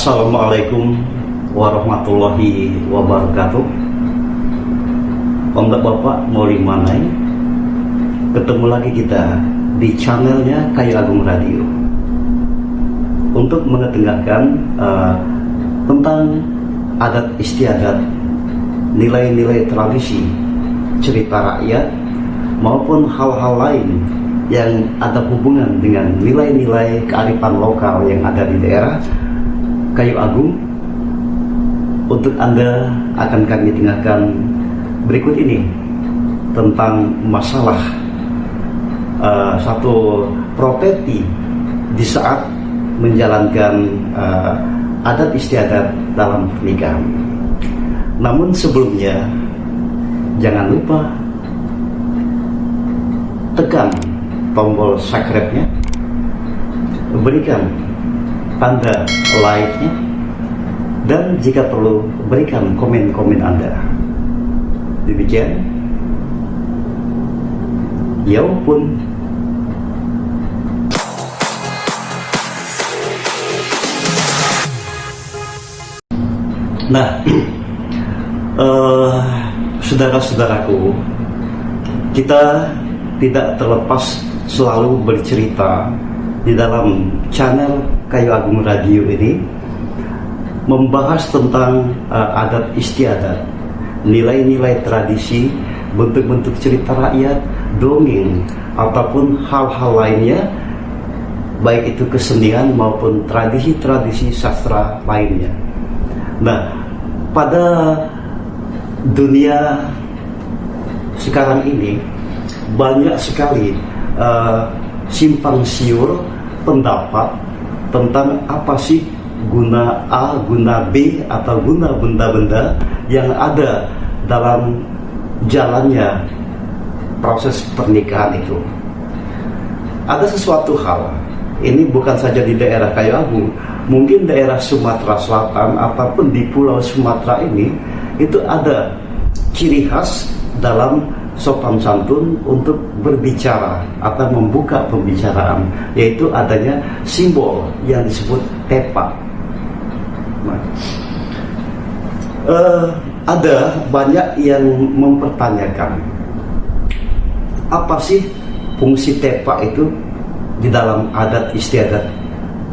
Assalamualaikum warahmatullahi wabarakatuh. Om Bapak Mauli Manai, ketemu lagi kita di channelnya Kayu Agung Radio untuk mengetengahkan tentang adat istiadat, nilai-nilai tradisi, cerita rakyat maupun hal-hal lain yang ada hubungan dengan nilai-nilai kearifan lokal yang ada di daerah Kayu Agung. Untuk Anda akan kami tengahkan berikut ini tentang masalah satu properti di saat menjalankan adat istiadat dalam pernikahan. Namun sebelumnya jangan lupa tekan tombol subscribe-nya, berikan tanda like-nya, dan jika perlu berikan komen-komen Anda. Demikian, yaupun. Nah, saudara-saudaraku, kita tidak terlepas selalu bercerita di dalam channel Kayu Agung Radio ini membahas tentang adat istiadat, nilai-nilai tradisi, bentuk-bentuk cerita rakyat, dongeng, ataupun hal-hal lainnya, baik itu kesenian maupun tradisi-tradisi sastra lainnya. Nah, pada dunia sekarang ini banyak sekali simpang siur pendapat tentang apa sih guna A, guna B, atau guna benda-benda yang ada dalam jalannya proses pernikahan itu. Ada sesuatu hal, ini bukan saja di daerah Kayu Agung, mungkin daerah Sumatera Selatan ataupun di Pulau Sumatera ini, itu ada ciri khas dalam sopan santun untuk berbicara atau membuka pembicaraan, yaitu adanya simbol yang disebut tepak. Nah, ada banyak yang mempertanyakan apa sih fungsi tepak itu di dalam adat istiadat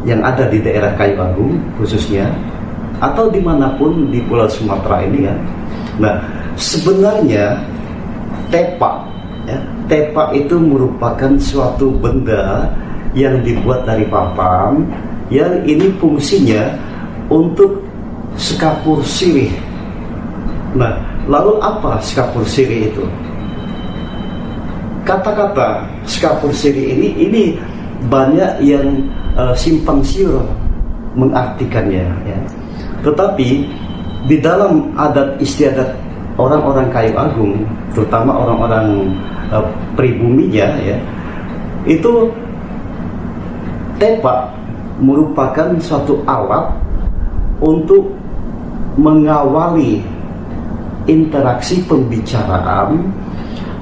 yang ada di daerah Kayu Agung khususnya, atau dimanapun di Pulau Sumatera ini ya. Nah, sebenarnya tepak itu merupakan suatu benda yang dibuat dari papan, yang ini fungsinya untuk sekapur sirih. Nah, lalu apa sekapur sirih itu? Kata-kata sekapur sirih ini banyak yang simpang siur mengartikannya ya. Tetapi di dalam adat istiadat orang-orang Kayu Agung, terutama orang-orang pribuminya ya, itu tepak merupakan suatu alat untuk mengawali interaksi pembicaraan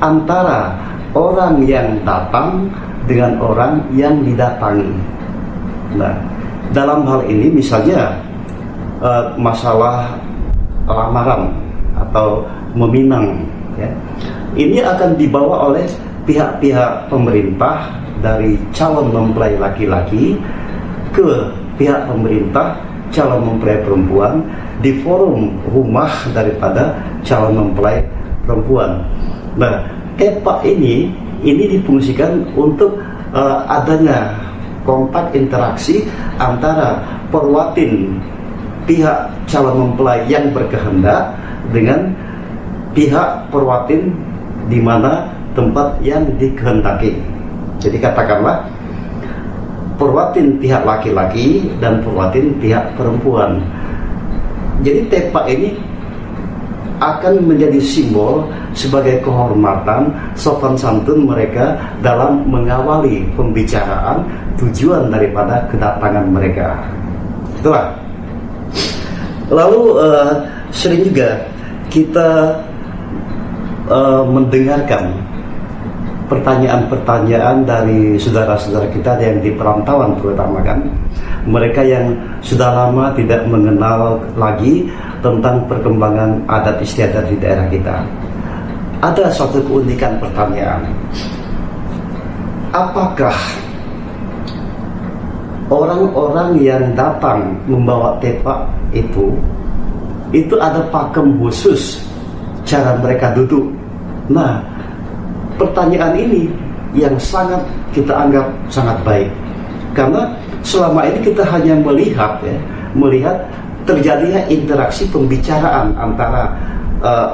antara orang yang datang dengan orang yang didatangi. Nah, dalam hal ini misalnya masalah lamaran atau meminang ya, ini akan dibawa oleh pihak-pihak pemerintah dari calon mempelai laki-laki ke pihak pemerintah calon mempelai perempuan di forum rumah daripada calon mempelai perempuan. Nah, tepak ini difungsikan untuk adanya kontak interaksi antara perwatin pihak calon mempelai yang berkehendak dengan pihak perwatin di mana tempat yang dikehendaki. Jadi katakanlah perwatin pihak laki-laki dan perwatin pihak perempuan. Jadi tepak ini akan menjadi simbol sebagai kehormatan sopan santun mereka dalam mengawali pembicaraan tujuan daripada kedatangan mereka. Itulah. Lalu sering juga kita mendengarkan pertanyaan-pertanyaan dari saudara-saudara kita yang di perantauan terutama kan, mereka yang sudah lama tidak mengenal lagi tentang perkembangan adat istiadat di daerah kita. Ada suatu keunikan pertanyaan. Apakah orang-orang yang datang membawa tepak itu ada pakem khusus cara mereka duduk? Nah, pertanyaan ini yang sangat kita anggap sangat baik, karena selama ini kita hanya melihat terjadinya interaksi pembicaraan antara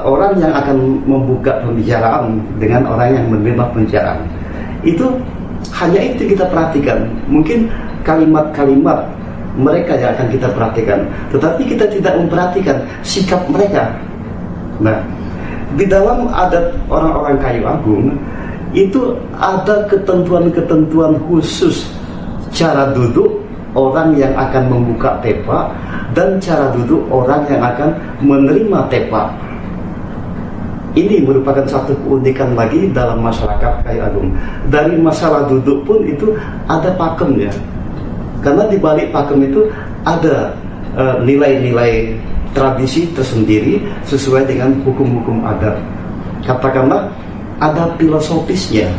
orang yang akan membuka pembicaraan dengan orang yang menerima pembicaraan. Itu hanya itu kita perhatikan. Mungkin kalimat-kalimat mereka yang akan kita perhatikan, tetapi kita tidak memperhatikan sikap mereka. Nah, di dalam adat orang-orang Kayu Agung itu ada ketentuan-ketentuan khusus cara duduk orang yang akan membuka tepak dan cara duduk orang yang akan menerima tepak. Ini merupakan satu keunikan lagi dalam masyarakat Kayu Agung. Dari masalah duduk pun itu ada pakemnya, karena di balik pakem itu ada nilai-nilai tradisi tersendiri sesuai dengan hukum-hukum adat. Katakanlah ada filosofisnya.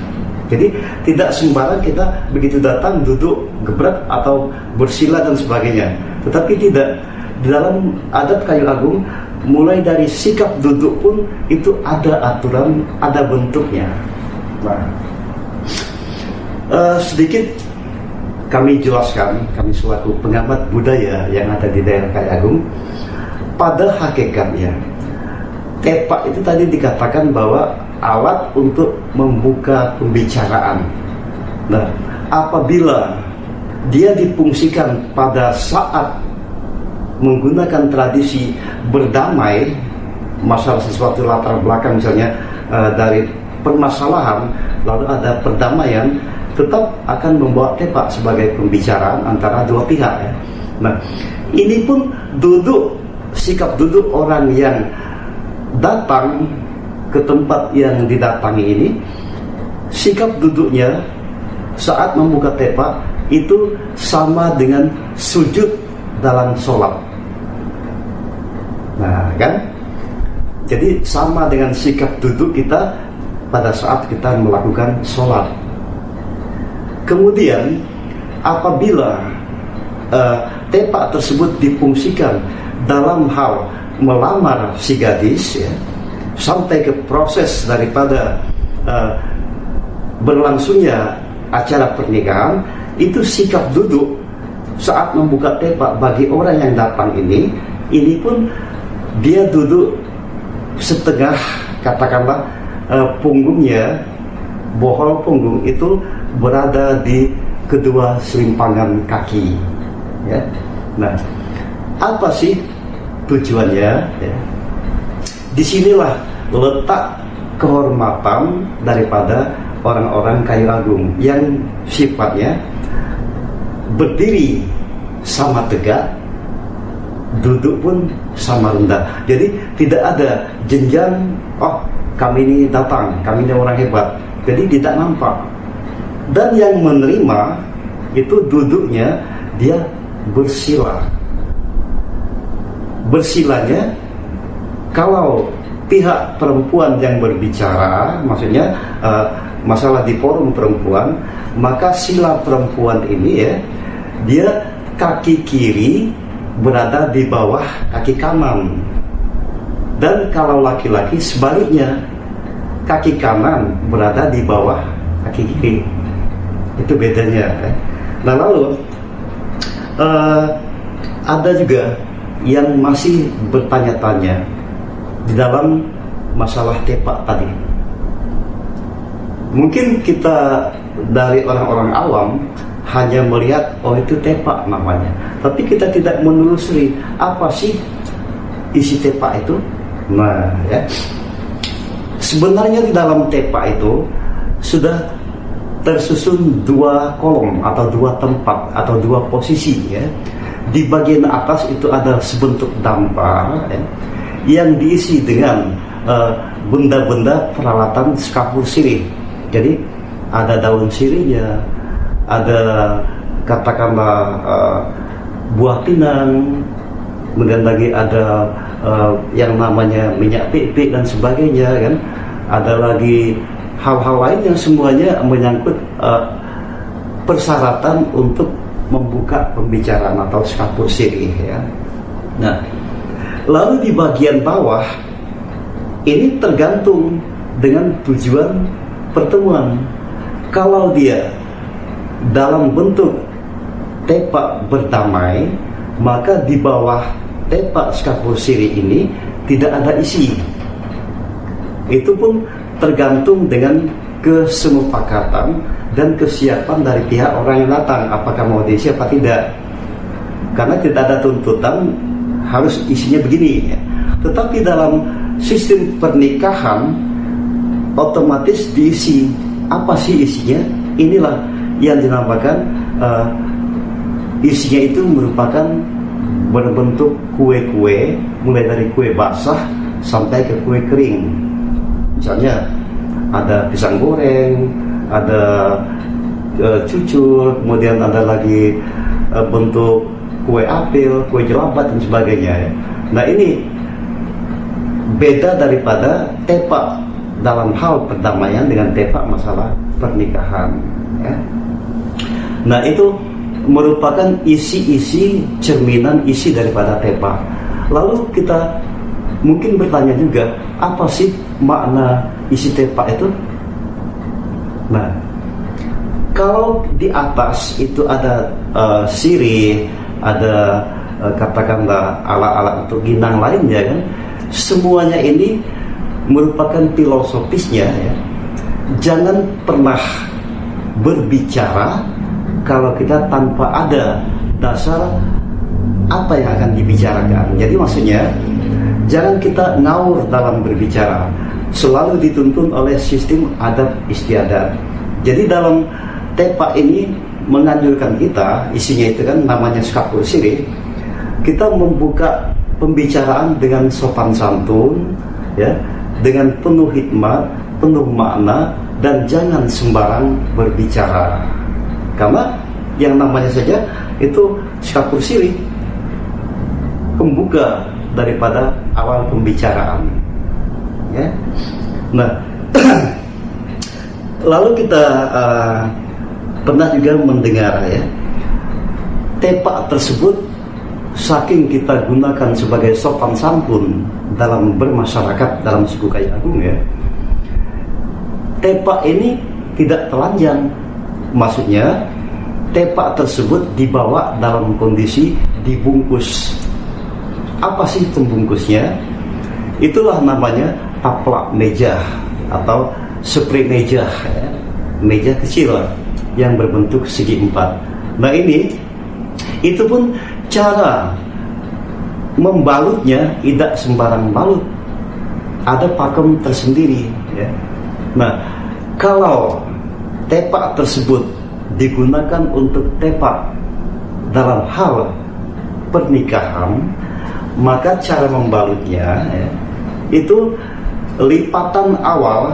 Jadi tidak sembarang kita begitu datang duduk gebrak atau bersila dan sebagainya. Tetapi tidak, di dalam adat Kayu Agung mulai dari sikap duduk pun itu ada aturan, ada bentuknya. Nah, sedikit kami jelaskan, kami selaku pengamat budaya yang ada di daerah Kayu Agung. Pada hakikatnya tepak itu tadi dikatakan bahwa alat untuk membuka pembicaraan. Nah, apabila dia difungsikan pada saat menggunakan tradisi berdamai, masalah sesuatu latar belakang misalnya dari permasalahan, lalu ada perdamaian, tetap akan membawa tepak sebagai pembicaraan antara dua pihak ya. Nah, ini pun sikap duduk orang yang datang ke tempat yang didatangi ini, sikap duduknya saat membuka tepak itu sama dengan sujud dalam sholat. Nah kan, jadi sama dengan sikap duduk kita pada saat kita melakukan sholat. Kemudian apabila tepak tersebut difungsikan dalam hal melamar si gadis ya, sampai ke proses daripada berlangsungnya acara pernikahan, itu sikap duduk saat membuka tepak bagi orang yang datang ini pun dia duduk setengah, katakanlah punggungnya, bohol punggung itu berada di kedua selimpangan kaki ya. Nah, apa sih tujuannya ya? Disinilah letak kehormatan daripada orang-orang Kayu Agung yang sifatnya berdiri sama tegak, duduk pun sama rendah. Jadi tidak ada jenjang, oh kami ini datang, kami ini orang hebat, jadi tidak nampak. Dan yang menerima itu duduknya dia bersila. Bersilanya, kalau pihak perempuan yang berbicara, maksudnya masalah di forum perempuan, maka sila perempuan ini ya, dia kaki kiri berada di bawah kaki kanan. Dan kalau laki-laki sebaliknya, kaki kanan berada di bawah kaki kiri. Itu bedanya. Nah lalu ada juga yang masih bertanya-tanya di dalam masalah tepak tadi. Mungkin kita dari orang-orang awam hanya melihat, oh itu tepak namanya, tapi kita tidak menelusuri apa sih isi tepak itu. Nah ya, sebenarnya di dalam tepak itu sudah tersusun dua kolom atau dua tempat atau dua posisi ya. Di bagian atas itu ada sebentuk dampar ya, yang diisi dengan benda-benda peralatan skapul sirih. Jadi ada daun sirihnya, ada katakanlah buah pinang, kemudian lagi ada yang namanya minyak pipik dan sebagainya kan, ada lagi hal-hal lain yang semuanya menyangkut persyaratan untuk membuka pembicaraan atau skapur sirih ya. Nah, lalu di bagian bawah ini tergantung dengan tujuan pertemuan. Kalau dia dalam bentuk tepak berdamai, maka di bawah tepak skapur sirih ini tidak ada isi. Itu pun tergantung dengan kesemupakatan dan kesiapan dari pihak orang yang datang, apakah mau diisi apa tidak. Karena tidak ada tuntutan harus isinya begini ya. Tetapi dalam sistem pernikahan otomatis diisi. Apa sih isinya? Inilah yang dinamakan isinya itu merupakan berbentuk kue-kue, mulai dari kue basah sampai ke kue kering. Misalnya ada pisang goreng, ada cucur, kemudian ada lagi bentuk kue apel, kue jelabat dan sebagainya ya. Nah, ini beda daripada tepak dalam hal perdamaian dengan tepak masalah pernikahan ya. Nah, itu merupakan isi-isi cerminan isi daripada tepak. Lalu kita mungkin bertanya juga, apa sih makna isi tepak itu? Nah, kalau di atas itu ada sirih, ada katakanlah alat-alat untuk ginang lainnya kan, semuanya ini merupakan filosofisnya ya. Jangan pernah berbicara kalau kita tanpa ada dasar apa yang akan dibicarakan. Jadi maksudnya jangan kita ngawur dalam berbicara, selalu dituntun oleh sistem adat istiadat. Jadi dalam tepak ini menganjurkan kita, isinya itu kan namanya skapur sirih, kita membuka pembicaraan dengan sopan santun ya, dengan penuh hikmat, penuh makna, dan jangan sembarang berbicara. Karena yang namanya saja itu skapur sirih, pembuka daripada awal pembicaraan ya. Nah, lalu kita pernah juga mendengar ya, tepak tersebut saking kita gunakan sebagai sopan santun dalam bermasyarakat dalam suku Kayu Agung ya, tepak ini tidak telanjang. Maksudnya tepak tersebut dibawa dalam kondisi dibungkus. Apa sih pembungkusnya? Itulah namanya taplak meja atau spray meja ya. Meja kecil yang berbentuk segi empat. Nah, ini itu pun cara membalutnya tidak sembarang balut, ada pakem tersendiri ya. Nah, kalau tepak tersebut digunakan untuk tepak dalam hal pernikahan, maka cara membalutnya ya, itu lipatan awal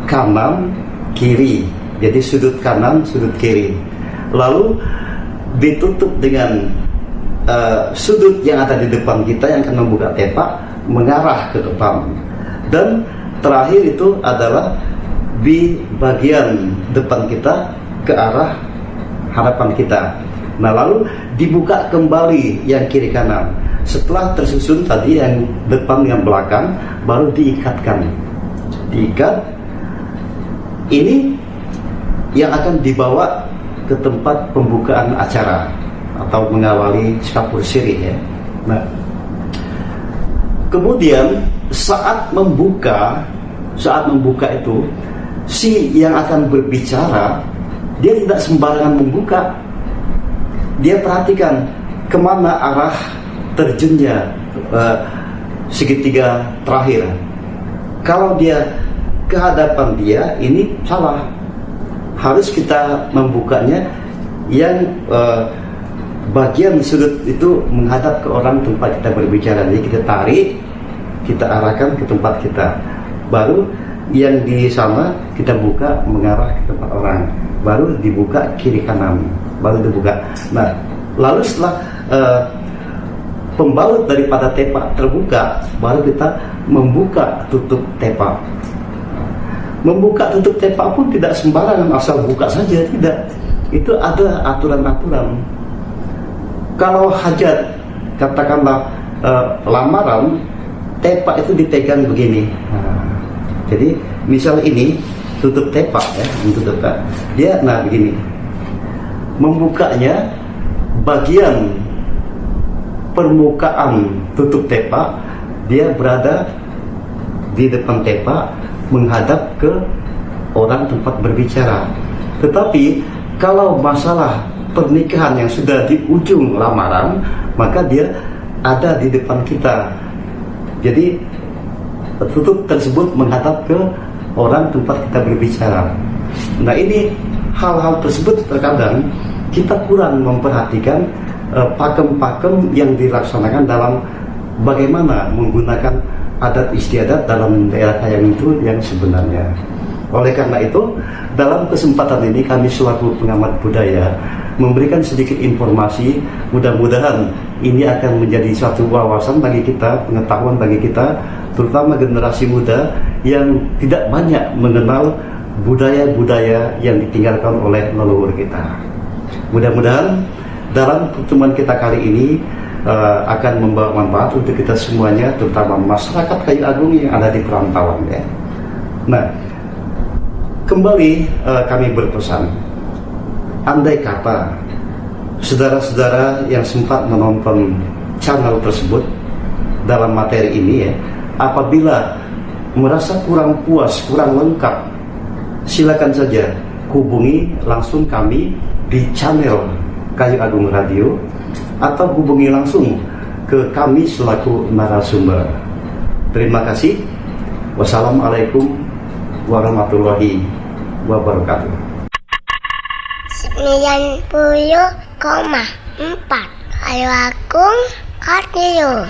kanan kiri, jadi sudut kanan sudut kiri, lalu ditutup dengan sudut yang ada di depan kita yang akan membuka tepak mengarah ke depan, dan terakhir itu adalah di bagian depan kita ke arah hadapan kita. Nah, lalu dibuka kembali yang kiri kanan. Setelah tersusun tadi yang depan dengan belakang, baru diikatkan. Diikat. Ini yang akan dibawa ke tempat pembukaan acara atau mengawali skapur sirih ya. Nah, kemudian saat membuka itu, si yang akan berbicara dia tidak sembarangan membuka. Dia perhatikan kemana arah terjunnya segitiga terakhir. Kalau dia ke hadapan dia, ini salah. Harus kita membukanya yang bagian sudut itu menghadap ke orang tempat kita berbicara. Jadi kita tarik, kita arahkan ke tempat kita. Baru yang di sana kita buka mengarah ke tempat orang, baru dibuka kiri kanan. baru dibuka. Nah, lalu setelah pembalut daripada tepak terbuka, baru kita membuka tutup tepak. Membuka tutup tepak pun tidak sembarangan asal buka saja, tidak. Itu ada aturan-aturan. Kalau hajat, katakanlah lamaran, tepak itu dipegang begini. Jadi misal ini tutup tepak ya, untuk tepak. Dia begini. Membukanya bagian permukaan tutup tepak, dia berada di depan tepak menghadap ke orang tempat berbicara. Tetapi kalau masalah pernikahan yang sudah di ujung lamaran, maka dia ada di depan kita. Jadi tutup tersebut menghadap ke orang tempat kita berbicara. Nah, ini hal-hal tersebut terkadang kita kurang memperhatikan pakem-pakem yang dilaksanakan dalam bagaimana menggunakan adat istiadat dalam daerah Kayang itu yang sebenarnya. Oleh karena itu, dalam kesempatan ini kami selaku pengamat budaya memberikan sedikit informasi. Mudah-mudahan ini akan menjadi suatu wawasan bagi kita, pengetahuan bagi kita, terutama generasi muda yang tidak banyak mengenal budaya-budaya yang ditinggalkan oleh leluhur kita. Mudah-mudahan dalam pertemuan kita kali ini akan membawa manfaat untuk kita semuanya, terutama masyarakat Kayu Agung yang ada di perantauan ya. Nah, kembali kami berpesan, andai kata saudara-saudara yang sempat menonton channel tersebut dalam materi ini ya, apabila merasa kurang puas, kurang lengkap, silakan saja hubungi langsung kami di channel Kayu Agung Radio, atau hubungi langsung ke kami selaku narasumber. Terima kasih. Wassalamualaikum warahmatullahi wabarakatuh. 90,4 Kayu Agung Radio.